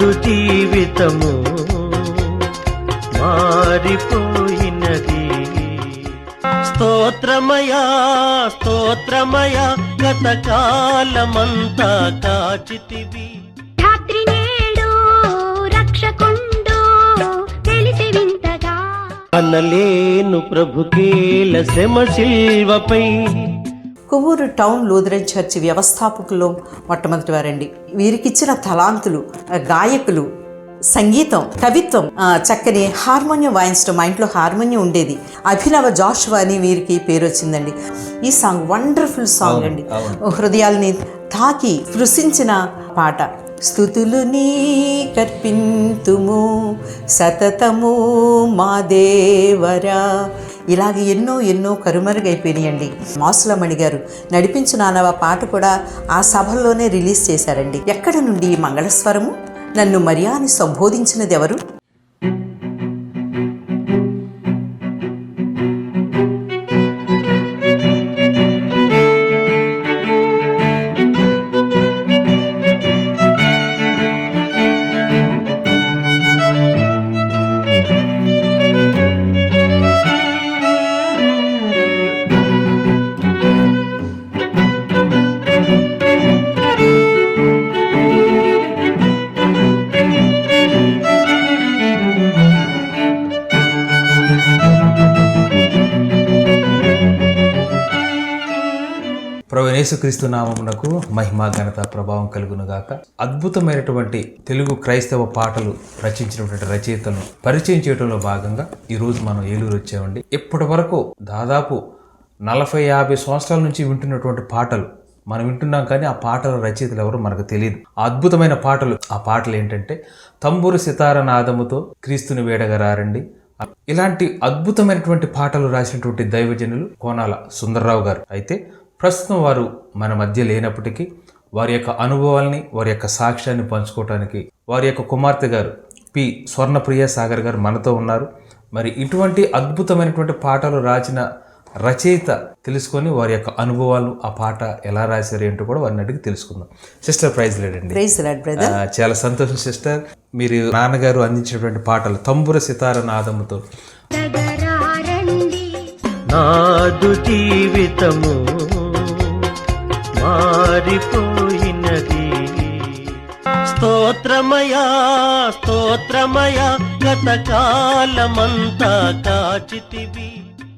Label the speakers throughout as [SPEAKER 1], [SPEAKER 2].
[SPEAKER 1] నాదు జీవితము మారిపోయినది. స్తోత్రమయా స్తోత్రమయా గత కాలమంతా కాచితివి.
[SPEAKER 2] రాత్రి నేడు రక్షకుండు తెలిసి వింతగా
[SPEAKER 1] అనలేను ప్రభుకేల శ్రమ శిల్వపై.
[SPEAKER 3] కొవ్వూరు టౌన్ లూథరన్ చర్చి వ్యవస్థాపకుల్లో మొట్టమొదటి వారండి. వీరికిచ్చిన తలాంతులు, గాయకులు, సంగీతం, కవిత్వం, చక్కని హార్మోనియం వాయించడం. మా ఇంట్లో హార్మోనియం ఉండేది. అభినవ జాషువా అని వీరికి పేరు వచ్చిందండి. ఈ సాంగ్ వండర్ఫుల్ సాంగ్ అండి. హృదయాల్ని తాకి స్పృశించిన పాట. స్తుతులు నీ కర్పింతుము సతతము మా దేవరా. ఇలాగ ఎన్నో ఎన్నో కరుమరుగైపోయినాయండి. మాసులమణి గారు నడిపించిన నానవ పాట కూడా ఆ సభల్లోనే రిలీజ్ చేశారండి. ఎక్కడ నుండి ఈ మంగళస్వరము? నన్ను మరియా అని సంబోధించినది ఎవరు?
[SPEAKER 4] ప్రభువైన యేసుక్రీస్తు నామమునకు మహిమ ఘనత ప్రభావం కలుగునుగాక. అద్భుతమైనటువంటి తెలుగు క్రైస్తవ పాటలు రచించినటువంటి రచయితలను పరిచయం చేయడంలో భాగంగా ఈరోజు మనం ఏలూరు వచ్చామండి. ఇప్పటి వరకు దాదాపు 40-50 సంవత్సరాల నుంచి వింటున్నటువంటి పాటలు మనం వింటున్నాం, కానీ ఆ పాటల రచయితలు ఎవరో మనకు తెలియదు. అద్భుతమైన పాటలు. ఆ పాటలు ఏంటంటే తంబూరు సితార నాదముతో క్రీస్తుని వేడగరారండి. ఇలాంటి అద్భుతమైనటువంటి పాటలు రాసినటువంటి దైవజనులు కోనాల సుందర్రావు గారు. అయితే ప్రస్తుతం వారు మన మధ్య లేనప్పటికీ వారి యొక్క అనుభవాల్ని, వారి యొక్క సాక్ష్యాన్ని పంచుకోవటానికి వారి యొక్క కుమార్తె గారు పి స్వర్ణప్రియ సాగర్ గారు మనతో ఉన్నారు. మరి ఇటువంటి అద్భుతమైనటువంటి పాటలు రాసిన రచయిత తెలుసుకొని వారి యొక్క అనుభవాలు, ఆ పాట ఎలా రాశారు ఏంటో కూడా వారిని అడిగి తెలుసుకుందాం. సిస్టర్ ప్రైజ్ లేడండి. చాలా సంతోషం సిస్టర్. మీరు నాన్నగారు అందించినటువంటి పాటలు తంబుర సితార నాదముతో
[SPEAKER 1] నాదు జీవితము మారిపోయినది. స్తోత్రమయా స్తోత్రమయా గత కాలమంతా కాచితివి.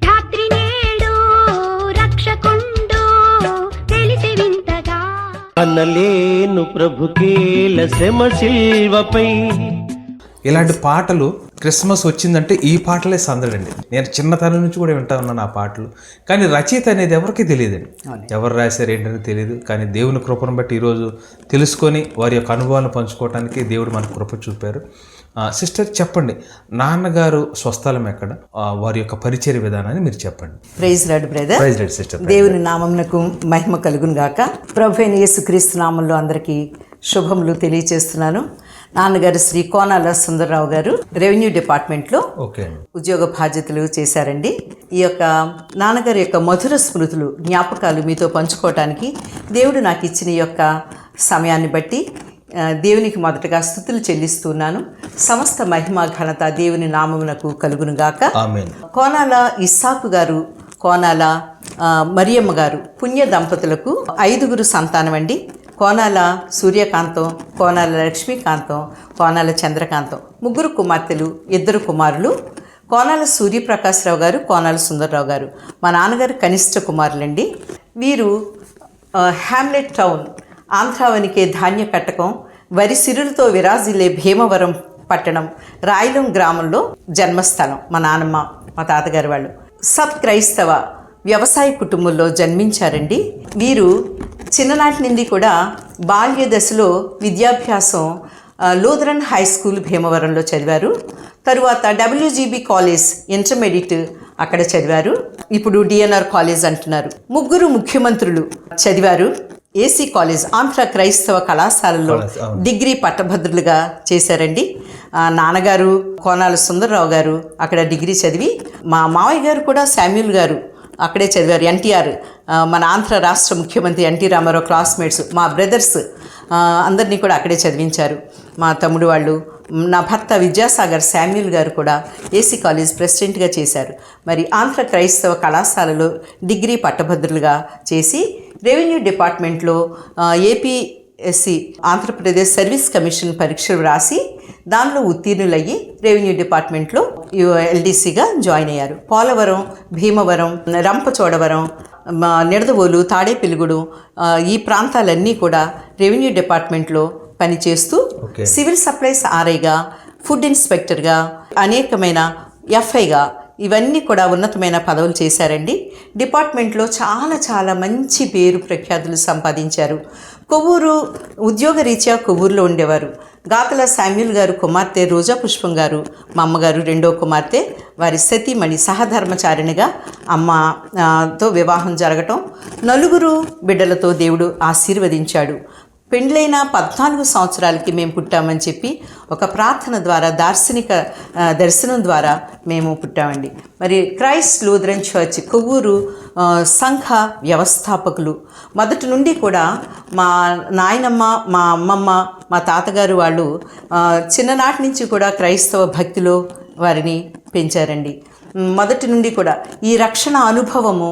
[SPEAKER 2] రాత్రి నేడు రక్షకుండు తెలిసి వింతగా
[SPEAKER 1] అనలేను ప్రభుకేల శ్రమ శిల్వపై.
[SPEAKER 4] ఇలాంటి పాటలు క్రిస్మస్ వచ్చిందంటే ఈ పాటలే సందడండి. నేను చిన్నతనం నుంచి కూడా వింటా ఉన్నాను ఆ పాటలు. కానీ రచయిత అనేది ఎవరికి తెలియదండి. ఎవరు రాశారు ఏంటని తెలియదు. కానీ దేవుని కృపను బట్టి ఈరోజు తెలుసుకొని వారి యొక్క అనుభవాలను పంచుకోవడానికి దేవుడు మనకు కృప చూపారు. సిస్టర్ చెప్పండి, నాన్నగారు స్వస్థలం ఎక్కడ, వారి యొక్క పరిచయ విధానాన్ని మీరు చెప్పండి.
[SPEAKER 3] Praise lord brother.
[SPEAKER 4] Praise lord sister.
[SPEAKER 3] దేవుని నామమునకు మహిమ కలుగును గాక. ప్రభువైన యేసుక్రీస్తు నామంలో అందరికీ శుభములు తెలియజేస్తున్నాను. నాన్నగారు శ్రీ కోనాల సుందర్రావు గారు రెవెన్యూ డిపార్ట్మెంట్లో ఉద్యోగ బాధ్యతలు చేశారండి. ఈ యొక్క నాన్నగారి యొక్క మధుర స్మృతులు, జ్ఞాపకాలు మీతో పంచుకోవటానికి దేవుడు నాకు ఇచ్చిన ఈ యొక్క సమయాన్ని బట్టి దేవునికి మొదటగా స్తుతులు చెల్లిస్తున్నాను. సమస్త మహిమ ఘనత దేవుని నామమునకు కలుగునుగాక. కోనాల ఇస్సాకు గారు, కోనాల మరియమ్మ గారు పుణ్య దంపతులకు 5 సంతానం అండి. కోనాల సూర్యకాంతం, కోనాల లక్ష్మీకాంతం, కోనాల చంద్రకాంతం. 3 కుమార్తెలు, 2 కుమారులు. కోనాల సూర్యప్రకాశ్రావు గారు, కోనాల సుందర్రావు గారు మా నాన్నగారు కనిష్ట కుమారులండి. వీరు హ్యామ్లెట్ టౌన్, ఆంధ్రావనికే ధాన్య కట్టకం, వరి సిరులతో విరాజిల్లే భీమవరం పట్టణం, రాయలం గ్రామంలో జన్మస్థలం మా నాన్నమ్మ, మా తాతగారు వాళ్ళు. సబ్ క్రైస్తవ వ్యవసాయ కుటుంబంలో జన్మించారండి. వీరు చిన్ననాటి నుండి కూడా బాల్య దశలో విద్యాభ్యాసం లూథరన్ హై స్కూల్ భీమవరంలో చదివారు. తరువాత WGB కాలేజ్ ఇంటర్మీడియట్ అక్కడ చదివారు. ఇప్పుడు DNR కాలేజ్ అంటున్నారు. 3 ముఖ్యమంత్రులు చదివారు. AC కాలేజ్ ఆంధ్ర క్రైస్తవ కళాశాలలో డిగ్రీ పట్టభద్రులుగా చేశారండి. నాన్నగారు కోనాల సుందర్రావు గారు అక్కడ డిగ్రీ చదివి, మా మావయ్య గారు కూడా శామ్యూల్ గారు అక్కడే చదివారు. NTR మన ఆంధ్ర రాష్ట్ర ముఖ్యమంత్రి NT రామారావు క్లాస్మేట్స్. మా బ్రదర్స్ అందరినీ కూడా అక్కడే చదివించారు. మా తమ్ముడు వాళ్ళు, నా భర్త విద్యాసాగర్ శామ్యూల్ గారు కూడా ఏసీ కాలేజ్ ప్రెసిడెంట్గా చేశారు. మరి ఆంధ్ర క్రైస్తవ కళాశాలలో డిగ్రీ పట్టభద్రులుగా చేసి రెవెన్యూ డిపార్ట్మెంట్లో ఏపీఎస్సి ఆంధ్రప్రదేశ్ సర్వీస్ కమిషన్ పరీక్షలు రాసి దానిలో ఉత్తీర్ణులయ్యి రెవెన్యూ డిపార్ట్మెంట్లో ఎల్డీసీగా జాయిన్ అయ్యారు. పోలవరం, భీమవరం, రంపచోడవరం, నిడదవోలు, తాడేపెలుగుడు ఈ ప్రాంతాలన్నీ కూడా రెవెన్యూ డిపార్ట్మెంట్లో పనిచేస్తూ సివిల్ సప్లైస్ ఆర్ఐగా, ఫుడ్ ఇన్స్పెక్టర్గా, అనేకమైన ఎఫ్ఐగా ఇవన్నీ కూడా ఉన్నతమైన పదవులు చేశారండి. డిపార్ట్మెంట్లో చాలా చాలా మంచి పేరు ప్రఖ్యాతులు సంపాదించారు. కొవ్వూరు ఉద్యోగరీత్యా కొవ్వూరులో ఉండేవారు. గాతల శామ్యూల్ గారు కుమార్తె రోజా పుష్పం గారు, మా అమ్మగారు రెండో కుమార్తె, వారి సతీమణి సహధర్మచారిణిగా అమ్మతో వివాహం జరగటం, నలుగురు బిడ్డలతో దేవుడు ఆశీర్వదించాడు. పెండ్లైన 14 సంవత్సరాలకి మేము పుట్టామని చెప్పి ఒక ప్రార్థన ద్వారా, దార్శనిక దర్శనం ద్వారా మేము పుట్టామండి. మరి క్రైస్ట్ లూథరన్ చర్చ్ కొవ్వూరు సంఘ వ్యవస్థాపకులు. మొదటి నుండి కూడా మా నాయనమ్మ, మా అమ్మమ్మ, మా తాతగారు వాళ్ళు చిన్ననాటి నుంచి కూడా క్రైస్తవ భక్తిలో వారిని పెంచారండి. మొదటి నుండి కూడా ఈ రక్షణ అనుభవము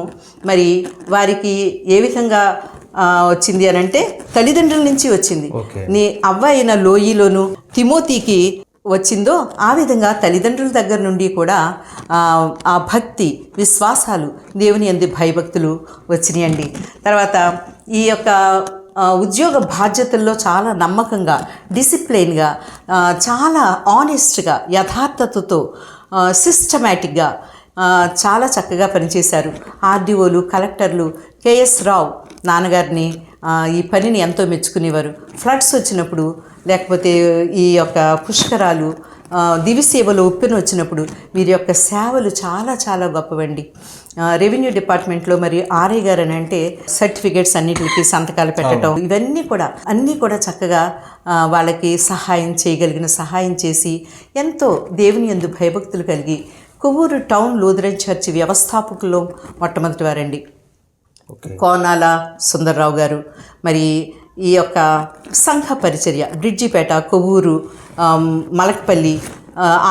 [SPEAKER 3] మరి వారికి ఏ విధంగా వచ్చింది అని అంటే తల్లిదండ్రుల నుంచి వచ్చింది. నీ అవ్వ అయిన లోయిలోను తిమోతికి వచ్చిందో ఆ విధంగా తల్లిదండ్రుల దగ్గర నుండి కూడా ఆ భక్తి, విశ్వాసాలు, దేవుని యందు భయభక్తులు వచ్చినాయండి. తర్వాత ఈ యొక్క ఉద్యోగ బాధ్యతల్లో చాలా నమ్మకంగా, డిసిప్లైన్గా, చాలా ఆనెస్ట్గా, యథార్థతతో, సిస్టమేటిక్గా చాలా చక్కగా పనిచేశారు. ఆర్డీఓలు, కలెక్టర్లు, కేఎస్ రావు నాన్నగారిని ఈ పనిని ఎంతో మెచ్చుకునేవారు. ఫ్లడ్స్ వచ్చినప్పుడు, లేకపోతే ఈ యొక్క పుష్కరాలు, దివిసేవలో ఉప్పెన వచ్చినప్పుడు వీరి యొక్క సేవలు చాలా చాలా గొప్పవండి. రెవెన్యూ డిపార్ట్మెంట్లో మరి ఆర్ఐ గారు అని అంటే సర్టిఫికేట్స్ అన్నిటికీ సంతకాలు పెట్టడం, ఇవన్నీ కూడా అన్నీ కూడా చక్కగా వాళ్ళకి సహాయం చేసి ఎంతో దేవుని యందు భయభక్తులు కలిగి కొవ్వూరు టౌన్ లూథరన్ చర్చ్ వ్యవస్థాపకుల్లో మొట్టమొదటి వారండి. కోనాల సుందర్రావు గారు మరి ఈ యొక్క సంఘ పరిచర్య బ్రిడ్జిపేట, కొవ్వూరు, మలక్పల్లి,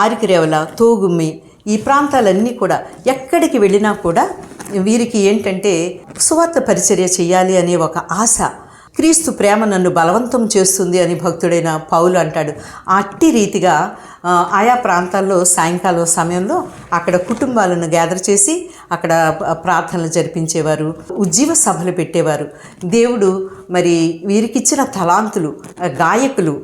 [SPEAKER 3] ఆరికిరేవల, తోగుమ్మి ఈ ప్రాంతాలన్నీ కూడా ఎక్కడికి వెళ్ళినా కూడా వీరికి ఏంటంటే సువార్త పరిచర్య చేయాలి అనే ఒక ఆశ. క్రీస్తు ప్రేమ నన్ను బలవంతం చేస్తుంది అని భక్తుడైన పౌలు అంటాడు. అట్టి రీతిగా ఆయా ప్రాంతాల్లో సాయంకాలం సమయంలో అక్కడ కుటుంబాలను గ్యాదర్ చేసి అక్కడ ప్రార్థనలు జరిపించేవారు, ఉజ్జీవ సభలు పెట్టేవారు. దేవుడు మరి వీరికిచ్చిన తలాంతులు, గాయకులు,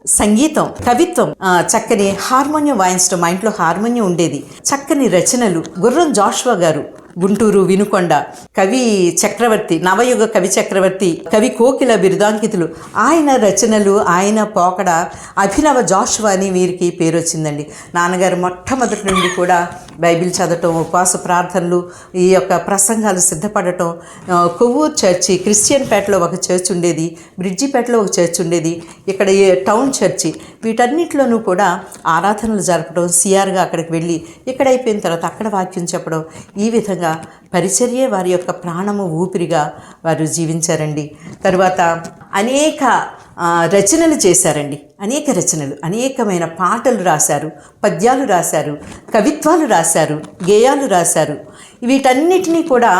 [SPEAKER 3] సంగీతం, కవిత్వం, చక్కని హార్మోనియం వాయించడం, మా ఇంట్లో హార్మోనియం ఉండేది, చక్కని రచనలు. గుర్రం జాషువా గారు గుంటూరు, వినుకొండ, కవి చక్రవర్తి, నవయుగ కవి చక్రవర్తి, కవి కోకిల బిరుదాంకితులు. ఆయన రచనలు, ఆయన పోకడ అభినవ జాషువా అని వీరికి పేరు వచ్చిందండి. నాన్నగారు మొట్టమొదటి నుండి కూడా బైబిల్ చదవటం, ఉపవాస ప్రార్థనలు, ఈ యొక్క ప్రసంగాలు సిద్ధపడటం. కొవ్వూరు చర్చి, క్రిస్టియన్ పేటలో ఒక చర్చ్ ఉండేది, బ్రిడ్జిపేటలో ఒక చర్చ్ ఉండేది, ఇక్కడ టౌన్ చర్చి, వీటన్నిటిలోనూ కూడా ఆరాధనలు జరపడం, సిఆర్గా అక్కడికి వెళ్ళి ఇక్కడ అయిపోయిన తర్వాత అక్కడ వాక్యం చెప్పడం, ఈ విధంగా పరిచర్యే వారి యొక్క ప్రాణము, ఊపిరిగా వారు జీవించారండి. తరువాత అనేక రచనలు చేశారండి. అనేక రచనలు, అనేకమైన పాటలు రాశారు, పద్యాలు రాశారు, కవిత్వాలు రాశారు, గేయాలు రాశారు. వీటన్నిటినీ కూడా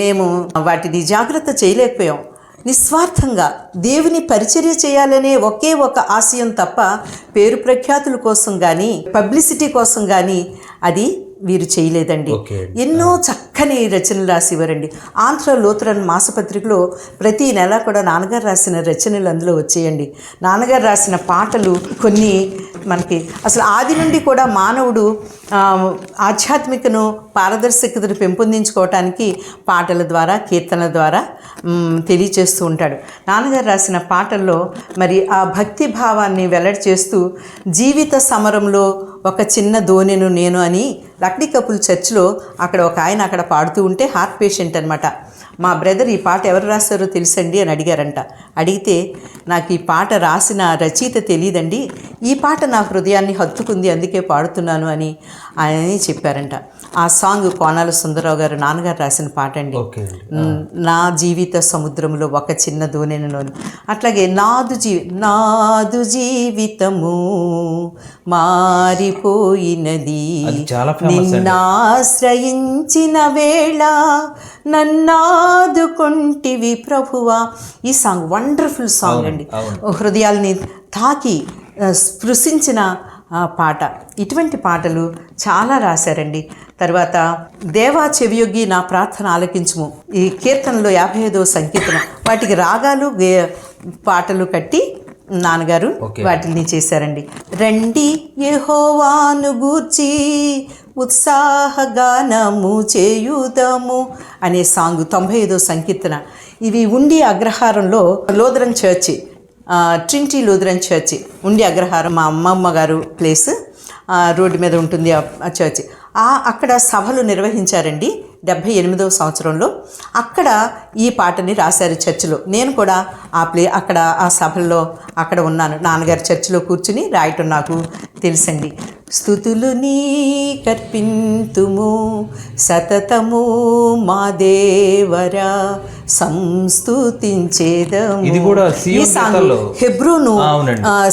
[SPEAKER 3] మేము వాటిని జాగ్రత్త చేయలేకపోయాం. నిస్వార్థంగా దేవుని పరిచర్య చేయాలనే ఒకే ఒక ఆశయం తప్ప పేరు ప్రఖ్యాతుల కోసం కానీ, పబ్లిసిటీ కోసం కానీ అది వీరు చేయలేదండి. ఎన్నో చక్కని రచనలు రాసేవారండి. ఆంధ్ర లూథరన్ మాసపత్రికలో ప్రతి నెల కూడా నాన్నగారు రాసిన రచనలు అందులో వచ్చేయండి. నాన్నగారు రాసిన పాటలు కొన్ని మనకి అసలు ఆది నుండి కూడా మానవుడు ఆధ్యాత్మికను, పారదర్శకతను పెంపొందించుకోవటానికి పాటల ద్వారా, కీర్తనల ద్వారా తెలియచేస్తూ ఉంటాడు. నాన్నగారు రాసిన పాటల్లో మరి ఆ భక్తి భావాన్ని వెల్లడి చేస్తూ జీవిత సమరంలో ఒక చిన్న దోణెను నేను అని లక్డీ కపుల్ చర్చ్లో అక్కడ ఒక ఆయన అక్కడ పాడుతూ ఉంటే హార్ట్ పేషెంట్ అనమాట. మా బ్రదర్ ఈ పాట ఎవరు రాస్తారో తెలుసండి అని అడిగారంట. అడిగితే నాకు ఈ పాట రాసిన రచయిత తెలియదండి, ఈ పాట నా హృదయాన్ని హత్తుకుంది అందుకే పాడుతున్నాను అని ఆయన చెప్పారంట. ఆ సాంగ్ కోనాల సుందరరావు గారు నాన్నగారు రాసిన పాట అండి.
[SPEAKER 4] ఓకే అండి.
[SPEAKER 3] నా జీవిత సముద్రంలో ఒక చిన్న దోణెనలోని. అట్లాగే నాదు జీవితము మారిపోయినది,
[SPEAKER 4] అది చాలా famous అండి.
[SPEAKER 3] నిన్నాశ్రయించిన వేళ నన్నాదుకొంటివి ప్రభువా. ఈ సాంగ్ వండర్ఫుల్ సాంగ్ అండి. హృదయాల్ని తాకి స్పృశించిన పాట. ఇటువంటి పాటలు చాలా రాశారండి. తర్వాత దేవా చెవియొగ్గి నా ప్రార్థన ఆలకించుము, ఈ కీర్తనలో 55వ సంకీర్తన, వాటికి రాగాలు పాటలు కట్టి నాన్నగారు వాటిని చేశారండి. రండి యెహోవాను గూర్చి ఉత్సాహగానము చేయుదము అనే సాంగ్ 95వ సంకీర్తన. ఇవి ఉండి అగ్రహారంలో Lutheran church, Trinity Lutheran church, Undi Agraharam మా అమ్మమ్మ గారు ప్లేస్, రోడ్డు మీద ఉంటుంది ఆ చర్చి. అక్కడ సభలు నిర్వహించారండి 78వ సంవత్సరంలో. అక్కడ ఈ పాటని రాశారు చర్చిలో. నేను కూడా అక్కడ ఆ సభల్లో అక్కడ ఉన్నాను. నాన్నగారి చర్చిలో కూర్చుని రాయటం నాకు తెలుసండి. స్తుతులు నీ కర్పింతుము సతతము మా దేవరా సంస్తుతించేదము.
[SPEAKER 4] ఇది కూడా
[SPEAKER 3] ఈ సాంగ్ హెబ్రోను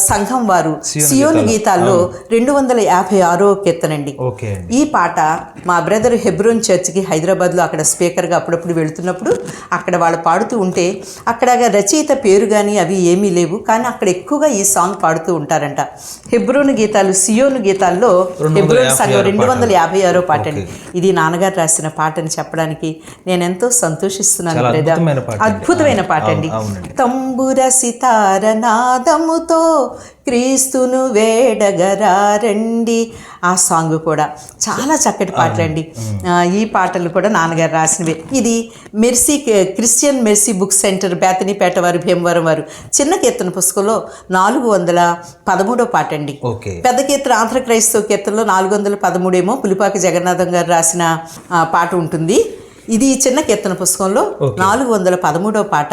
[SPEAKER 3] సంఘం వారు సియోను గీతాల్లో 256వ కీర్తనండి. ఈ పాట మా బ్రదర్ హెబ్రోన్ చర్చ్కి హైదరాబాద్లో అక్కడ స్పీకర్గా అప్పుడప్పుడు వెళుతున్నప్పుడు అక్కడ వాళ్ళు పాడుతూ ఉంటే, అక్కడ రచయిత పేరు కానీ అవి ఏమీ లేవు, కానీ అక్కడ ఎక్కువగా ఈ సాంగ్ పాడుతూ ఉంటారంట. హెబ్రోను గీతాలు, సియోను గీతాల్లో హెబ్రోన్ సంఘం 256వ పాట అండి. ఇది నాన్నగారు రాసిన పాట అని చెప్పడానికి నేను ఎంతో సంతోషిస్తున్నాను. అద్భుతమైన పాట అండి. తంబుర సితార నాదముతో క్రీస్తును వేడగరారండి. ఆ సాంగ్ కూడా చాలా చక్కటి పాటలండి. ఈ పాటలు కూడా నాన్నగారు రాసినవి. ఇది mercy Christian mercy book centre, Bethanypeta వారు, భీమవరం వారు చిన్న కీర్తన పుస్తకంలో 413వ పాట అండి. పెద్ద కీర్తన ఆంధ్ర క్రైస్తవ కీర్తనలో 413 ఏమో పులిపాక జగన్నాథం గారు రాసిన పాట ఉంటుంది. ఇది చిన్న కీర్తన పుస్తకంలో 413వ పాట.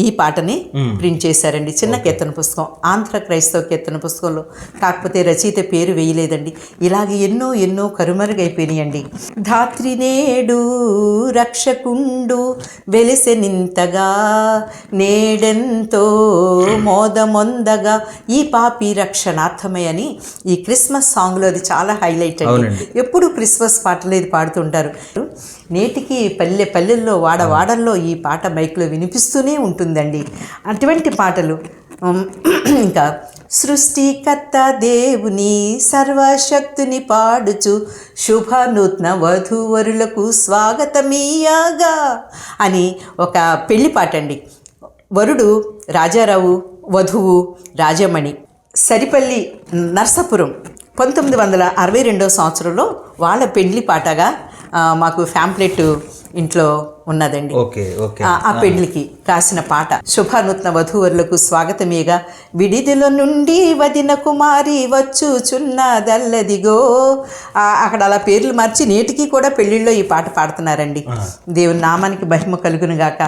[SPEAKER 3] ఈ పాటని ప్రింట్ చేశారండి, చిన్న కీర్తన పుస్తకం, ఆంధ్ర క్రైస్తవ కీర్తన పుస్తకంలో. కాకపోతే రచయిత పేరు వేయలేదండి. ఇలాగే ఎన్నో ఎన్నో కరుమరుగైపోయినాయండి. ధాత్రి నేడు రక్షకుండు వెలిసెనింతగా నేడెంతో మోదమొందగా ఈ పాపి రక్షణార్థమై అని ఈ క్రిస్మస్ సాంగ్లో అది చాలా హైలైట్ అండి. ఎప్పుడు క్రిస్మస్ పాటలు ఇది పాడుతుంటారు. నేటికి పల్లెల్లో వాడవాడల్లో ఈ పాట మైక్లో వినిపిస్తూనే ఉంటుందండి. అటువంటి పాటలు. ఇంకా సృష్టికర్త దేవుని సర్వశక్తిని పాడుచు శుభనూత్న వధూవరులకు స్వాగతమీయగా అని ఒక పెళ్లి పాట అండి. వరుడు రాజారావు, వధువు రాజమణి. సరిపల్లి నర్సాపురం 1962వ సంవత్సరంలో వాళ్ళ పెళ్లి పాటగా మాకు ఫ్యాంప్లెట్ ఇంట్లో ఉన్నదండి. ఆ పెళ్లికి రాసిన పాట. శుభనూత్న వధూవరులకు స్వాగతమేగా విడిదిలో నుండి వదిన కుమారి వచ్చుచున్నదల్లదిగో. అక్కడ అలా పేర్లు మార్చి నేటికి కూడా పెళ్లిళ్ళలో ఈ పాట పాడుతున్నారండి. దేవుని నామానికి మహిమ కలుగును గాక.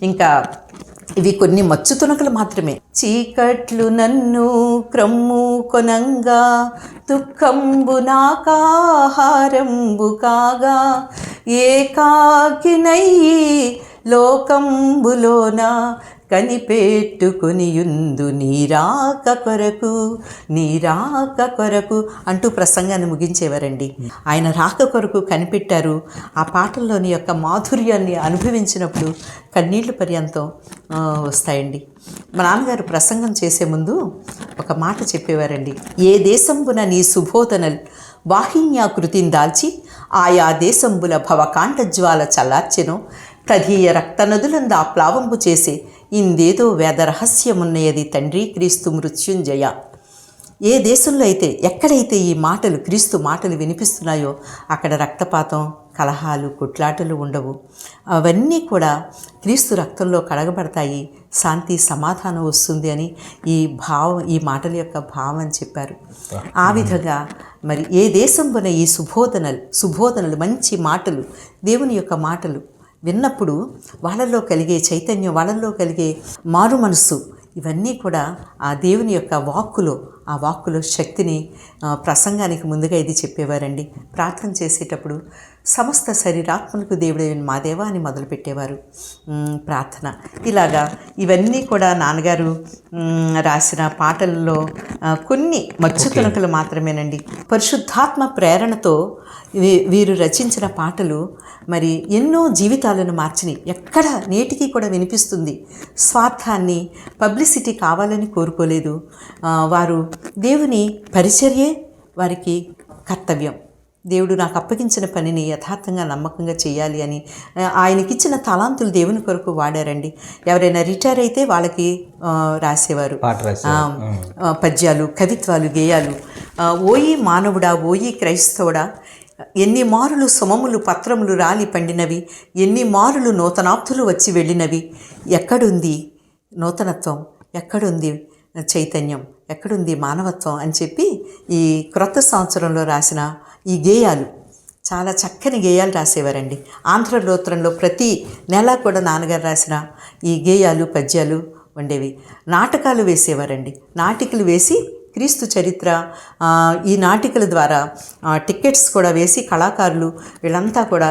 [SPEAKER 3] ఇంకా ఇవి కొన్ని మచ్చు తునకలు మాత్రమే. చీకట్లు నన్ను క్రమ్ము కొనంగా దుఃఖంబు నాకాహారంబు కాగా ఏకాకినయ్యి లోకంబులోన కనిపెట్టుకొనియుందు నీరాక కొరకు అంటూ ప్రసంగాన్ని ముగించేవారండి. ఆయన రాక కొరకు కనిపెట్టారు. ఆ పాటల్లోని యొక్క మాధుర్యాన్ని అనుభవించినప్పుడు కన్నీళ్లు పర్యంతం వస్తాయండి. మా నాన్నగారు ప్రసంగం చేసే ముందు ఒక మాట చెప్పేవారండి. ఏ దేశంబున నీ సుబోధనలు వాహిన్యాకృతిని దాల్చి ఆయా దేశంబుల భవకాంఠజ్వాల చల్లార్చెను తదీయ రక్తనదులందు ఆ ప్లావంబు చేసే ఇందేదో వేద రహస్యమున్నయది తండ్రి క్రీస్తు మృత్యుంజయ. ఏ దేశంలో అయితే, ఎక్కడైతే ఈ మాటలు, క్రీస్తు మాటలు వినిపిస్తున్నాయో అక్కడ రక్తపాతం, కలహాలు, కొట్లాటలు ఉండవు. అవన్నీ కూడా క్రీస్తు రక్తంలో కడగబడతాయి, శాంతి సమాధానం వస్తుంది అని ఈ మాటల యొక్క భావం అని చెప్పారు. ఆ విధంగా మరి ఏ దేశంలోనే ఈ సుబోధనలు మంచి మాటలు, దేవుని యొక్క మాటలు విన్నప్పుడు వాళ్ళల్లో కలిగే చైతన్యం, వాళ్ళల్లో కలిగే మారు మనస్సు ఇవన్నీ కూడా ఆ దేవుని యొక్క ఆ వాక్కులో శక్తిని ప్రసంగానికి ముందుగా ఇది చెప్పేవారండి. ప్రార్థన చేసేటప్పుడు సమస్త శరీరాత్మలకు దేవుడే మా దేవా అని మొదలుపెట్టేవారు ప్రార్థన. ఇలాగా ఇవన్నీ కూడా నాన్నగారు రాసిన పాటల్లో కొన్ని మచ్చుతునకలు మాత్రమేనండి. పరిశుద్ధాత్మ ప్రేరణతో వీరు రచించిన పాటలు మరి ఎన్నో జీవితాలను మార్చినాయి. ఎక్కడ నేటికి కూడా వినిపిస్తుంది. స్వార్థాన్ని, పబ్లిసిటీ కావాలని కోరుకోలేదు. వారు దేవుని పరిచర్యే వారికి కర్తవ్యం. దేవుడు నాకు అప్పగించిన పనిని యథార్థంగా నమ్మకంగా చేయాలి అని ఆయనకిచ్చిన తలాంతులు దేవుని కొరకు వాడారండి. ఎవరైనా రిటైర్ అయితే వాళ్ళకి రాసేవారు పద్యాలు, కవిత్వాలు, గేయాలు. ఓయి మానవుడా, ఓయి క్రైస్తవుడా, ఎన్ని మారులు సుమములు పత్రములు రాలి పండినవి, ఎన్ని మారులు నూతనాప్తులు వచ్చి వెళ్ళినవి, ఎక్కడుంది నూతనత్వం, ఎక్కడుంది చైతన్యం, ఎక్కడుంది మానవత్వం అని చెప్పి ఈ క్రొత్త సంవత్సరంలో రాసిన ఈ గేయాలు, చాలా చక్కని గేయాలు రాసేవారండి. ఆంధ్రలోత్రంలో ప్రతి నెల కూడా నాన్నగారు రాసిన ఈ గేయాలు, పద్యాలు ఉండేవి. నాటకాలు వేసేవారండి. నాటికలు వేసి క్రీస్తు చరిత్ర ఈ నాటికల ద్వారా టికెట్స్ కూడా వేసి కళాకారులు వీళ్ళంతా కూడా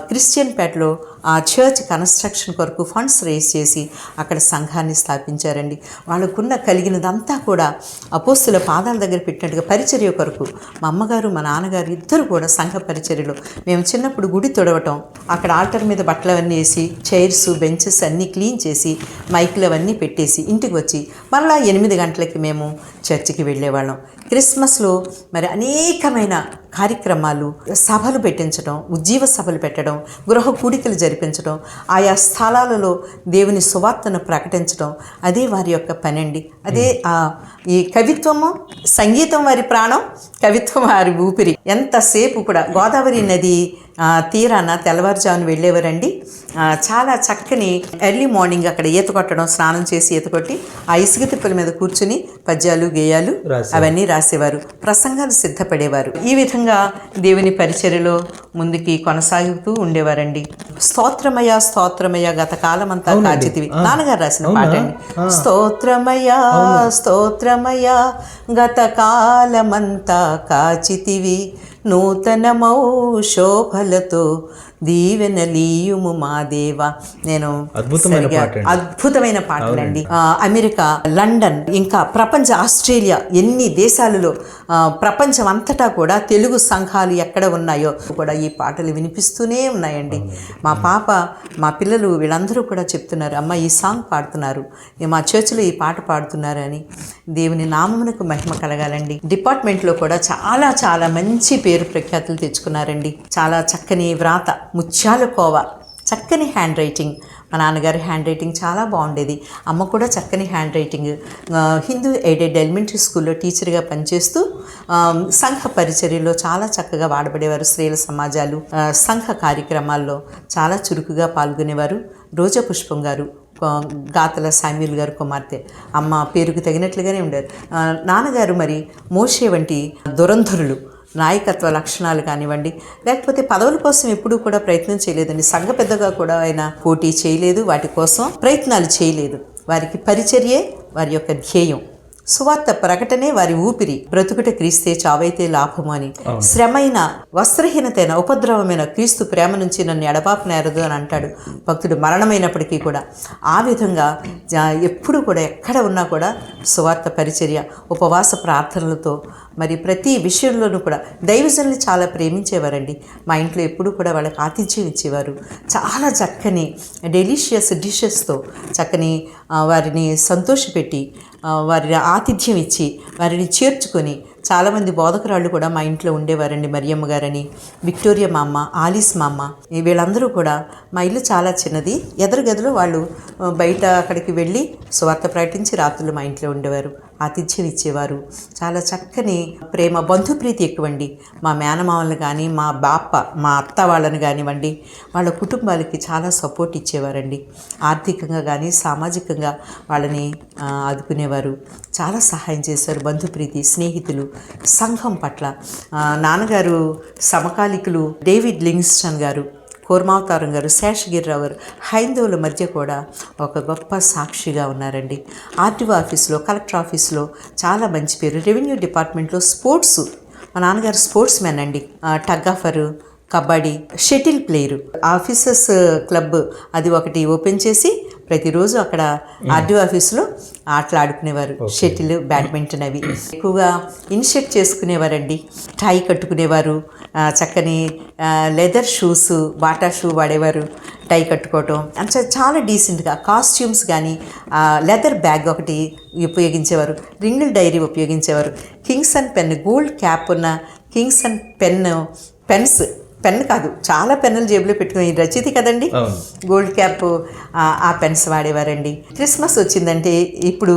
[SPEAKER 3] క్రిస్టియన్ పేటలో ఆ చర్చ్ కన్స్ట్రక్షన్ కొరకు ఫండ్స్ రేస్ చేసి అక్కడ సంఘాన్ని స్థాపించారండి. వాళ్ళకున్న కలిగినదంతా కూడా అపోస్తుల పాదాల దగ్గర పెట్టినట్టుగా పరిచర్య కొరకు మా అమ్మగారు, మా నాన్నగారు ఇద్దరు కూడా సంఘ పరిచర్యలో. మేము చిన్నప్పుడు గుడి తొడవటం, అక్కడ ఆల్టర్ మీద బట్టలు అవన్నీ వేసి చైర్స్, బెంచెస్ అన్నీ క్లీన్ చేసి మైకులు అవన్నీ పెట్టేసి ఇంటికి వచ్చి మళ్ళీ 8 గంటలకి మేము చర్చికి వెళ్ళేవాళ్ళం. క్రిస్మస్లో మరి అనేకమైన కార్యక్రమాలు, సభలు పెట్టించడం, ఉజ్జీవ సభలు పెట్టడం, గృహ కూడికలు జరిపించడం, ఆయా స్థలాలలో దేవుని సువార్తను ప్రకటించడం, అదే వారి యొక్క పని అండి. అదే ఈ కవిత్వము, సంగీతం వారి ప్రాణం, కవిత్వం వారి ఊపిరి. ఎంతసేపు కూడా గోదావరి నది తీరాన తెల్లవారుజామున వెళ్ళేవారండి. చాలా చక్కని ఎర్లీ మార్నింగ్ అక్కడ ఈత కొట్టడం, స్నానం చేసి ఈత కొట్టి ఆ ఇసుక తిప్పల మీద కూర్చుని పద్యాలు, గేయాలు అవన్నీ రాసేవారు. ప్రసంగాలు సిద్ధపడేవారు. ఈ విధంగా దేవుని పరిచర్యలో ముందుకి కొనసాగుతూ ఉండేవారండి. స్తోత్రమయ స్తోత్రమయ గత కాలమంతా కాచితివి, నాన్నగారు రాసిన పాట అండి. స్తోత్రమయ స్తోత్రమయ గత కాలమంతా కాచితివి, నూతనమౌ శోభలతో దీవెనలీయుము మా దేవా. నేను అద్భుతమైన పాటలండి. అమెరికా, లండన్, ఇంకా ప్రపంచ ఆస్ట్రేలియా, ఎన్ని దేశాలలో ప్రపంచం అంతటా కూడా తెలుగు సంఘాలు ఎక్కడ ఉన్నాయో కూడా ఈ పాటలు వినిపిస్తూనే ఉన్నాయండి. మా పాప, మా పిల్లలు వీళ్ళందరూ కూడా చెప్తున్నారు, అమ్మ ఈ సాంగ్ పాడుతున్నారు, మా చర్చిలో ఈ పాట పాడుతున్నారు అని. దేవుని నామమునకు మహిమ కలగాలండి. డిపార్ట్మెంట్లో కూడా చాలా చాలా మంచి పేరు ప్రఖ్యాతులు తెచ్చుకున్నారండి. చాలా చక్కని వ్రాత, ముత్యాల కోవ, చక్కని హ్యాండ్ రైటింగ్. మా నాన్నగారి హ్యాండ్ రైటింగ్ చాలా బాగుండేది. అమ్మ కూడా చక్కని hand writing. Hindu aided elementary స్కూల్లో టీచర్గా పనిచేస్తూ సంఘ పరిచర్యలో చాలా చక్కగా వాడబడేవారు. స్త్రీల సమాజాలు, సంఘ కార్యక్రమాల్లో చాలా చురుకుగా పాల్గొనేవారు. రోజా పుష్పం గారు, గాతల శామ్యూల్ గారు కుమార్తె, అమ్మ పేరుకు తగినట్లుగానే ఉండేది. నాన్నగారు మరి మోషే వంటి దురంధరులు, నాయకత్వ లక్షణాలు కానివ్వండి, లేకపోతే పదవుల కోసం ఎప్పుడూ కూడా ప్రయత్నం చేయలేదండి. సంఘ పెద్దగా కూడా ఆయన పోటీ చేయలేదు, వాటి కోసం ప్రయత్నాలు చేయలేదు. వారికి పరిచర్యే వారి యొక్క ధ్యేయం. సువార్త ప్రకటనే వారి ఊపిరి. బ్రతుకుట క్రీస్తే, చావైతే లాభము అని. శ్రమైన, వస్త్రహీనతైన, ఉపద్రవమైన క్రీస్తు ప్రేమ నుంచి నన్ను ఎడబాపు నేరదు అని అంటాడు భక్తుడు మరణమైనప్పటికీ కూడా. ఆ విధంగా ఎప్పుడు కూడా ఎక్కడ ఉన్నా కూడా సువార్త పరిచర్య, ఉపవాస ప్రార్థనలతో మరి ప్రతి విషయంలోనూ కూడా దైవజనులు చాలా ప్రేమించేవారండి. మా ఇంట్లో ఎప్పుడు కూడా వాళ్ళకి ఆతిథ్యం ఇచ్చేవారు. చాలా చక్కని డెలిషియస్ డిషెస్తో చక్కని వారిని సంతోషపెట్టి వారిని ఆతిథ్యం ఇచ్చి వారిని చేర్చుకొని చాలామంది బోధకురాళ్ళు కూడా మా ఇంట్లో ఉండేవారండి. మరియమ్మ గారని, విక్టోరియా మా అమ్మ, ఆలిస్ మా అమ్మ, వీళ్ళందరూ కూడా. మా ఇల్లు చాలా చిన్నది. ఎదురుగదిలో వాళ్ళు బయట అక్కడికి వెళ్ళి సువార్త ప్రకటించి రాత్రులు మా ఇంట్లో ఉండేవారు, ఆతిథ్యం ఇచ్చేవారు. చాలా చక్కని ప్రేమ, బంధుప్రీతి ఎక్కువండి. మా మేనమామలు కానీ, మా బాప్ప, మా అత్త వాళ్ళని కానివ్వండి, వాళ్ళ కుటుంబాలకి చాలా సపోర్ట్ ఇచ్చేవారండి. ఆర్థికంగా కానీ సామాజికంగా వాళ్ళని ఆదుకునేవారు. చాలా సహాయం చేశారు. బంధుప్రీతి, స్నేహితులు, సంఘం పట్ల. నాన్నగారు సమకాలికులు డేవిడ్ లివింగ్స్టన్ గారు, కూర్మావతారం గారు, శేషగిరిరావు గారు హైందవుల మధ్య కూడా ఒక గొప్ప సాక్షిగా ఉన్నారండి. ఆర్టీఓ ఆఫీస్లో, కలెక్టర్ ఆఫీస్లో చాలా మంచి పేరు. రెవెన్యూ డిపార్ట్మెంట్లో స్పోర్ట్స్, మా నాన్నగారు స్పోర్ట్స్ మ్యాన్ అండి. Tug offer, kabaddi, shuttle player. Officers club అది ఒకటి ఓపెన్ చేసి ప్రతిరోజు అక్కడ ఆర్డీఓ ఆఫీసులో ఆటలు ఆడుకునేవారు. షటిల్, బ్యాడ్మింటన్ అవి ఎక్కువగా ఇనిషియేట్ చేసుకునేవారండి. టై కట్టుకునేవారు, చక్కని లెదర్ షూస్, బాటా షూ వాడేవారు. టై కట్టుకోవటం అంటే చాలా డీసెంట్గా. కాస్ట్యూమ్స్ కానీ లెదర్ బ్యాగ్ ఒకటి ఉపయోగించేవారు. రింగిల్ డైరీ ఉపయోగించేవారు. Kings and pen, gold cap ఉన్న కింగ్స్ అండ్ పెన్స్, పెన్ కాదు చాలా పెన్నులు జేబులో పెట్టుకుని, రచయిత కదండి, గోల్డ్ క్యాప్ ఆ పెన్స్ వాడేవారండి. క్రిస్మస్ వచ్చిందంటే ఇప్పుడు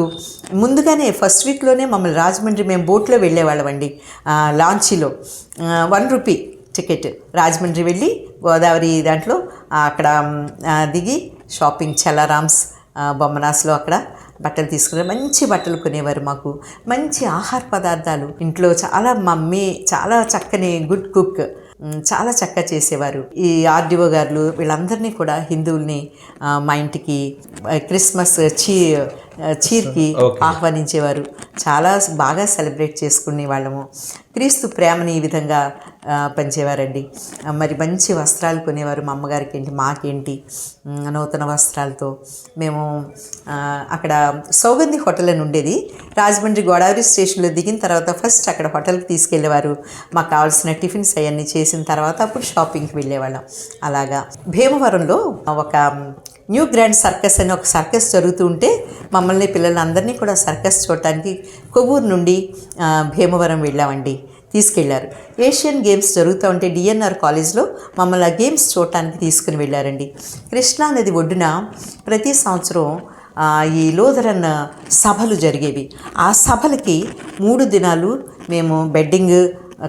[SPEAKER 3] ముందుగానే ఫస్ట్ వీక్లోనే మమ్మల్ని రాజమండ్రి మేము బోట్లో వెళ్ళేవాళ్ళం అండి. లాంచీలో ₹1 టికెట్, రాజమండ్రి వెళ్ళి గోదావరి దాంట్లో అక్కడ దిగి షాపింగ్, చల్లారామ్స్, బొమ్మనాస్లో అక్కడ బట్టలు తీసుకుని మంచి బట్టలు కొనేవారు. మాకు మంచి ఆహార పదార్థాలు ఇంట్లో చాలా, మమ్మీ చాలా చక్కని గుడ్ కుక్, చాలా చక్కగా చేసేవారు. ఈ ఆర్డీఓ గారు వీళ్ళందరినీ కూడా హిందువుల్ని మా ఇంటికి క్రిస్మస్ చీర్కి ఆహ్వానించేవారు. చాలా బాగా సెలబ్రేట్ చేసుకునే వాళ్ళము. క్రీస్తు ప్రేమని ఈ విధంగా పంచేవారండి. మరి మంచి వస్త్రాలు కొనేవారు. మా అమ్మగారికి ఏంటి, మాకేంటి, నూతన వస్త్రాలతో మేము అక్కడ సౌగంధి హోటల్ అని ఉండేది. రాజమండ్రి గోదావరి స్టేషన్లో దిగిన తర్వాత ఫస్ట్ అక్కడ హోటల్కి తీసుకెళ్ళేవారు. మాకు కావాల్సిన టిఫిన్స్ అవన్నీ చేసిన తర్వాత అప్పుడు షాపింగ్కి వెళ్ళేవాళ్ళం. అలాగా భీమవరంలో ఒక న్యూ గ్రాండ్ సర్కస్ అని ఒక సర్కస్ జరుగుతూ ఉంటే మమ్మల్ని పిల్లల్ని అందరినీ కూడా సర్కస్ చూడటానికి కొవ్వూరు నుండి భీమవరం వెళ్ళామండి. తీసుకెళ్లారు. ఏషియన్ గేమ్స్ జరుగుతూ ఉంటే డిఎన్ఆర్ కాలేజ్లో మమ్మల్ని ఆ గేమ్స్ చూడటానికి తీసుకుని వెళ్ళారండి. కృష్ణానది ఒడ్డున ప్రతి సంవత్సరం ఈ లోదరన్ సభలు జరిగేవి. ఆ సభలకి 3 దినాలు మేము బెడ్డింగ్,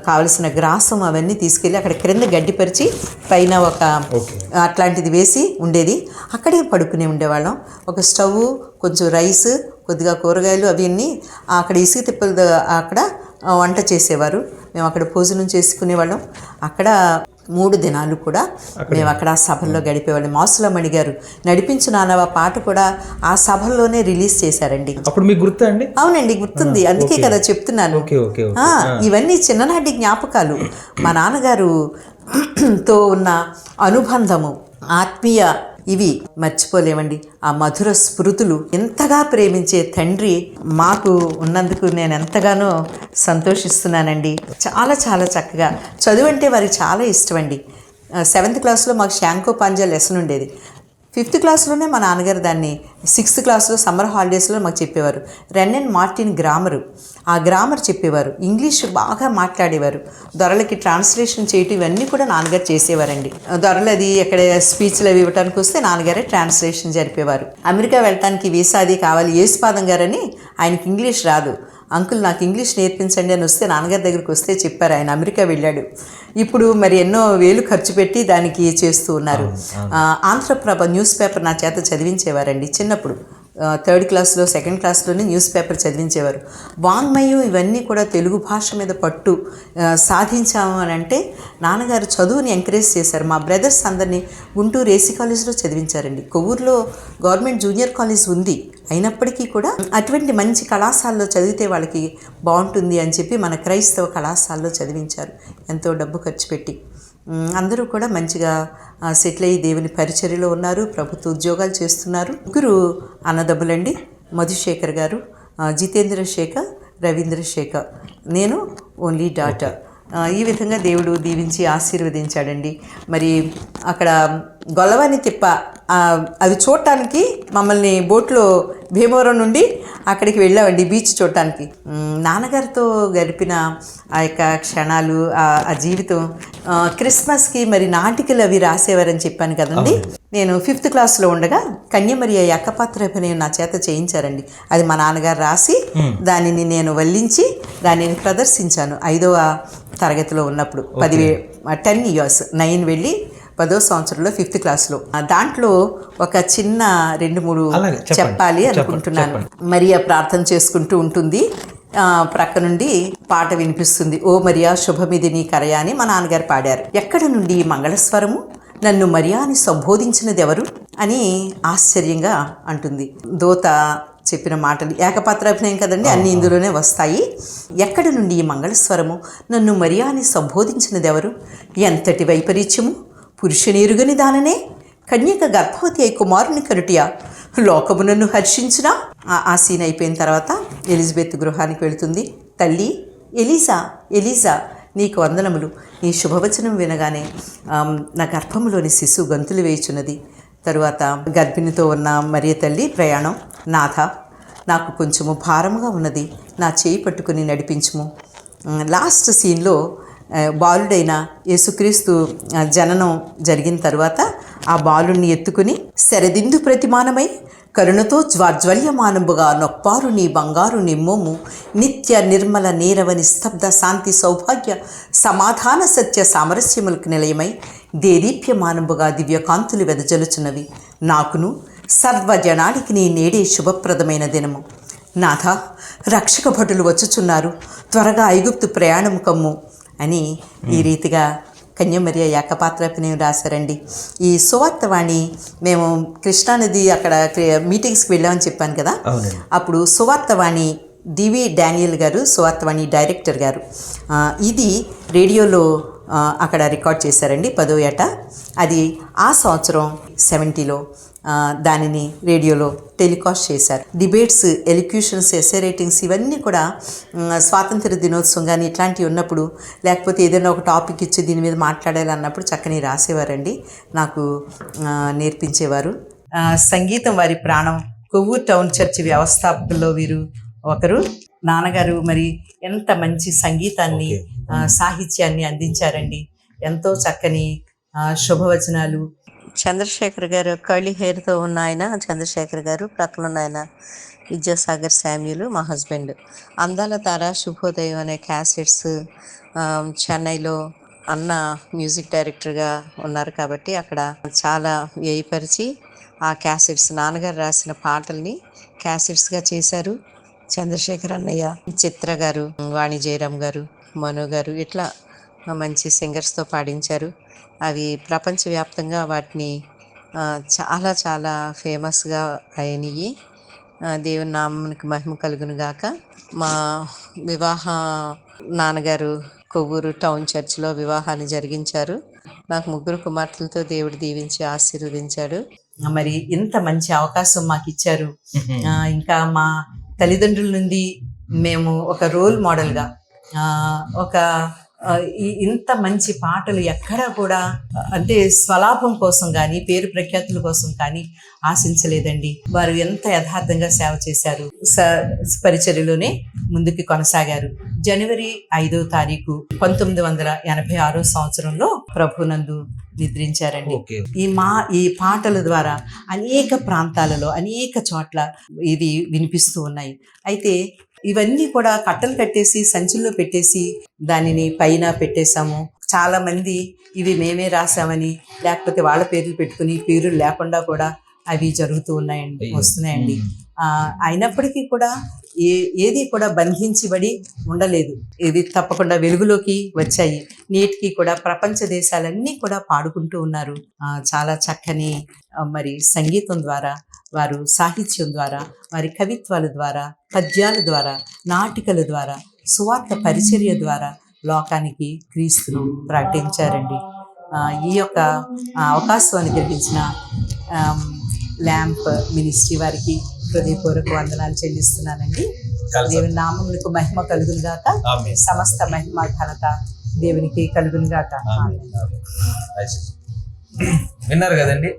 [SPEAKER 3] కావలసిన గ్రాసం అవన్నీ తీసుకెళ్ళి అక్కడ క్రింద గడ్డిపరిచి పైన ఒక అట్లాంటిది వేసి ఉండేది. అక్కడే పడుకునే ఉండేవాళ్ళం. ఒక స్టవ్, కొంచెం రైస్, కొద్దిగా కూరగాయలు అవన్నీ అక్కడ ఇసుక తిప్పలు అక్కడ వంట చేసేవారు. మేము అక్కడ భోజనం చేసుకునేవాళ్ళం. అక్కడ 3 దినాలు కూడా మేము అక్కడ ఆ సభల్లో గడిపేవాళ్ళం. మాసులమణి గారు నడిపించు నానవ పాట కూడా ఆ సభల్లోనే రిలీజ్ చేశారండి.
[SPEAKER 4] అప్పుడు మీకు గుర్తా అండి?
[SPEAKER 3] అవునండి, గుర్తుంది. అందుకే కదా చెప్తున్నాను. ఇవన్నీ చిన్ననాటి జ్ఞాపకాలు. మా నాన్నగారుతో ఉన్న అనుబంధము, ఆత్మీయ ఇవి మర్చిపోలేమండి. ఆ మధుర స్మృతులు. ఎంతగా ప్రేమించే తండ్రి మాకు ఉన్నందుకు నేను ఎంతగానో సంతోషిస్తున్నానండి. చాలా చాలా చక్కగా చదువు అంటే వారికి చాలా ఇష్టం అండి. 7th క్లాస్లో మాకు శాంకో పాంజా లెసన్ ఉండేది. 5th క్లాస్లోనే మా నాన్నగారు దాన్ని 6th క్లాస్లో సమ్మర్ హాలిడేస్లో మాకు చెప్పేవారు. రెన్ అండ్ మార్టిన్ గ్రామరు, ఆ గ్రామర్ చెప్పేవారు. ఇంగ్లీష్ బాగా మాట్లాడేవారు. దొరలకి ట్రాన్స్లేషన్ చేయటం ఇవన్నీ కూడా నాన్నగారు చేసేవారండి. దొరలు అది ఎక్కడ స్పీచ్లు అవి ఇవ్వడానికి వస్తే నాన్నగారే ట్రాన్స్లేషన్ జరిపేవారు. అమెరికా వెళ్ళటానికి వీసా అది కావాలి. యేసుపాదం గారని, ఆయనకి ఇంగ్లీష్ రాదు. అంకుల్ నాకు ఇంగ్లీష్ నేర్పించండి అని వస్తే నాన్నగారి దగ్గరికి వస్తే చెప్పారు. ఆయన అమెరికా వెళ్ళాడు. ఇప్పుడు మరి ఎన్నో వేలు ఖర్చు పెట్టి దానికి చేస్తూ ఉన్నారు. ఆంధ్రప్రభ న్యూస్ పేపర్ నా చేత చదివించేవారండి చిన్నప్పుడు. 3rd క్లాస్లో 2nd క్లాస్లోనే న్యూస్ పేపర్ చదివించేవారు. వాంగ్మయం ఇవన్నీ కూడా తెలుగు భాష మీద పట్టు సాధించాము అని అంటే నాన్నగారు చదువుని ఎంకరేజ్ చేశారు. మా బ్రదర్స్ అందరినీ గుంటూరు ఏసీ కాలేజ్లో చదివించారండి. కొవ్వూరులో గవర్నమెంట్ జూనియర్ కాలేజ్ ఉంది. అయినప్పటికీ కూడా అటువంటి మంచి కళాశాలలో చదివితే వాళ్ళకి బాగుంటుంది అని చెప్పి మన క్రైస్తవ కళాశాలలో చదివించారు. ఎంతో డబ్బు ఖర్చు పెట్టి. అందరూ కూడా మంచిగా సెటిల్ అయ్యి దేవుని పరిచర్యలో ఉన్నారు. ప్రభుత్వ ఉద్యోగాలు చేస్తున్నారు. 3 అన్నదమ్ములండి. మధుశేఖర్ గారు, జితేంద్ర శేఖర్, రవీంద్ర శేఖర్, నేను ఓన్లీ డాటర్. ఈ విధంగా దేవుడు దీవించి ఆశీర్వదించాడండి. మరి అక్కడ గొల్లవాని తిప్ప అవి చూడటానికి మమ్మల్ని బోట్లో భీమవరం నుండి అక్కడికి వెళ్ళామండి, బీచ్ చూడటానికి. నాన్నగారితో గడిపిన ఆ యొక్క క్షణాలు, ఆ జీవితం. క్రిస్మస్కి మరి నాటికలు అవి రాసేవారని చెప్పాను కదండి. నేను 5th క్లాస్లో ఉండగా కన్యమరియ యక్కపాత్రపని నా చేత చేయించారండి. అది మా నాన్నగారు రాసి దానిని నేను వల్లించి దానిని ప్రదర్శించాను 5వ తరగతిలో ఉన్నప్పుడు. 10 ఇయర్స్ 9 వెళ్ళి 10వ సంవత్సరంలో 5th క్లాస్లో. దాంట్లో ఒక చిన్న 2-3 చెప్పాలి అనుకుంటున్నాను. మరియా ప్రార్థన చేసుకుంటూ ఉంటుంది. ప్రక్క నుండి పాట వినిపిస్తుంది. ఓ మరియా శుభమిది నీ కరయా అని మా నాన్నగారు పాడారు. ఎక్కడి నుండి మంగళస్వరము నన్ను మరియా అని సంబోధించినది ఎవరు అని ఆశ్చర్యంగా అంటుంది. దూత చెప్పిన మాటలు ఏకపాత్రాభినయం కదండి, అన్ని ఇందులోనే వస్తాయి. ఎక్కడి నుండి ఈ మంగళస్వరము? నన్ను మరియా అని సంబోధించినది ఎవరు? ఎంతటి వైపరీత్యము! పురుషునెరుగని దాననే కన్యక గర్భవతి అయి కుమారుని కరుటియా లోకము నన్ను హర్షించునా. ఆ సీన్ అయిపోయిన తర్వాత ఎలిజబెత్ గృహానికి వెళుతుంది. తల్లి ఎలీజా నీకు వందనములు. నీ శుభవచనం వినగానే నా గర్భములోని శిశువు గంతులు వేయుచున్నది. తరువాత గర్భిణితో ఉన్న మరియ తల్లి ప్రయాణం. నాథ, నాకు కొంచెము భారముగా ఉన్నది, నా చేయి పట్టుకుని నడిపించుము. లాస్ట్ సీన్లో బాలుడైన యేసుక్రీస్తు జననం జరిగిన తర్వాత ఆ బాలుణ్ణి ఎత్తుకుని శరదిందు ప్రతిమానమై కరుణతో జ్వాజ్వల్యమానంబుగా నొప్పారు నీ బంగారు నిమ్మోము నిత్య నిర్మల నీరవని స్తబ్ద శాంతి సౌభాగ్య సమాధాన సత్య సామరస్యములకు నిలయమై దేదీప్యమానంబుగా దివ్యకాంతులు వెదజలుచున్నవి. నాకును సర్వజనానికి నీ నేడే శుభప్రదమైన దినము. నాథ, రక్షక భటులు వచ్చుచున్నారు, త్వరగా ఐగుప్తు ప్రయాణం కమ్ము అని ఈ రీతిగా కన్యమరియా ఏకపాత్రాభినయం రాశారండి. ఈ సువార్తవాణి మేము కృష్ణానది అక్కడ మీటింగ్స్కి వెళ్ళామని చెప్పాను కదా, అప్పుడు సువార్తవాణి డివి డానియల్ గారు సువార్తవాణి డైరెక్టర్ గారు ఇది రేడియోలో అక్కడ రికార్డ్ చేశారండి 10వ ఏట. అది ఆ సంవత్సరం 70లో దానిని రేడియోలో టెలికాస్ట్ చేశారు. డిబేట్స్, ఎలిక్యూషన్స్, ఎస్సే రైటింగ్స్ ఇవన్నీ కూడా స్వాతంత్ర దినోత్సవం కానీ ఇట్లాంటివి ఉన్నప్పుడు, లేకపోతే ఏదైనా ఒక టాపిక్ ఇచ్చి దీని మీద మాట్లాడాలి అన్నప్పుడు చక్కని రాసేవారండి, నాకు నేర్పించేవారు. సంగీతం వారి ప్రాణం. కొవ్వూరు టౌన్ చర్చి వ్యవస్థాపకుల్లో వీరు ఒకరు. నాన్నగారు మరి ఎంత మంచి సంగీతాన్ని సాహిత్యాన్ని అందించారండి. ఎంతో చక్కని శుభవచనాలు. చంద్రశేఖర్ గారు కర్లీ హెయిర్తో ఉన్న ఆయన చంద్రశేఖర్ గారు, ప్రక్కన ఉన్న ఆయన విద్యాసాగర్ శామ్యులు మా హస్బెండ్. అందాల తార, శుభోదయం అనే క్యాసెట్స్ చెన్నైలో అన్న మ్యూజిక్ డైరెక్టర్గా ఉన్నారు కాబట్టి అక్కడ చాలా వ్యయపరిచి ఆ క్యాసెట్స్ నాన్నగారు రాసిన పాటల్ని క్యాసెట్స్గా చేశారు. చంద్రశేఖర్ అన్నయ్య, చిత్ర గారు, వాణి జయరామ్ గారు, మను గారు ఇట్లా మంచి సింగర్స్తో పాడించారు. అవి ప్రపంచవ్యాప్తంగా వాటిని చాలా చాలా ఫేమస్గా అయినాయి. దేవుని నామానికి మహిమ కలుగును గాక. మా వివాహ నాన్నగారు కొవ్వూరు టౌన్ చర్చిలో వివాహాన్ని జరిగించారు. నాకు 3 కుమార్తెలతో దేవుడు దీవించి ఆశీర్వదించాడు. మరి ఇంత మంచి అవకాశం మాకు ఇచ్చారు. ఇంకా మా తల్లిదండ్రుల నుండి మేము ఒక రోల్ మోడల్గా ఒక ఇంత మంచి పాటలు ఎక్కడా కూడా అంటే స్వలాభం కోసం కానీ పేరు ప్రఖ్యాతుల కోసం కానీ ఆశించలేదండి. వారు ఎంత యథార్థంగా సేవ చేశారు, పరిచర్యలోనే ముందుకు కొనసాగారు. జనవరి 5వ తారీఖు 1986 సంవత్సరంలో ప్రభునందు నిద్రించారండి. ఈ పాటల ద్వారా అనేక ప్రాంతాలలో అనేక చోట్ల ఇది వినిపిస్తూ ఉన్నాయి. అయితే ఇవన్నీ కూడా కట్టలు కట్టేసి సంచుల్లో పెట్టేసి దానిని పైన పెట్టేశాము. చాలా మంది ఇవి మేమే రాసామని లేకపోతే వాళ్ళ పేర్లు పెట్టుకుని పేర్లు లేకుండా కూడా అవి జరుగుతూ వస్తున్నాయండి. అయినప్పటికీ కూడా ఏది కూడా బంధించబడి ఉండలేదు. ఇవి తప్పకుండా వెలుగులోకి వచ్చాయి. నేటికి కూడా ప్రపంచ దేశాలన్నీ కూడా పాడుకుంటూ ఉన్నారు. చాలా చక్కని మరి సంగీతం ద్వారా, వారు సాహిత్యం ద్వారా, వారి కవిత్వాల ద్వారా, పద్యాల ద్వారా, నాటికల ద్వారా, సువార్త పరిచర్య ద్వారా లోకానికి క్రీస్తును ప్రకటించారండి. ఈ యొక్క అవకాశాన్ని కలిగించిన ల్యాంప్ మినిస్ట్రీ వారికి హృదయపూర్వక వందనాలు చెల్లిస్తున్నానండి. దేవుని నామమునకు మహిమ కలుగును గాక. సమస్త మహిమ ఘనత దేవునికి కలుగును గాక.
[SPEAKER 4] విన్నారు కదండి,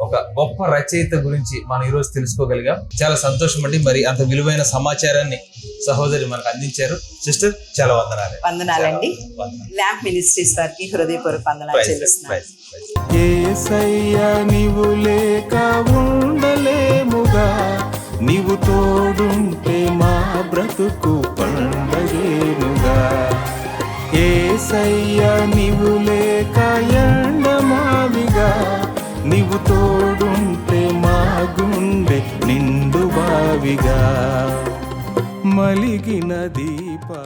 [SPEAKER 4] ఒక గొప్ప రచయిత గురించి మనం ఈరోజు తెలుసుకోగలిగాం. చాలా సంతోషం అండి. మరి అంత విలువైన సమాచారాన్ని సహోదరి మనకు అందించారు. సిస్టర్, చాలా
[SPEAKER 3] వందనాలండి. ల్యాంప్ మినిస్ట్రీస్ వారికి హృదయపూర్వక వందనాలు చెల్లిస్తున్నాను.
[SPEAKER 5] యేసయ్యా నీవు లేక ఉండలేముగా, నీవు తోడుంటే మా బ్రతుకు పండగేనుగా. యేసయ్యా నీవు లేక ఎండమావిగా, నీవు తోడుంటే మా గుండె నిండు బావిగా మలిగిన దీప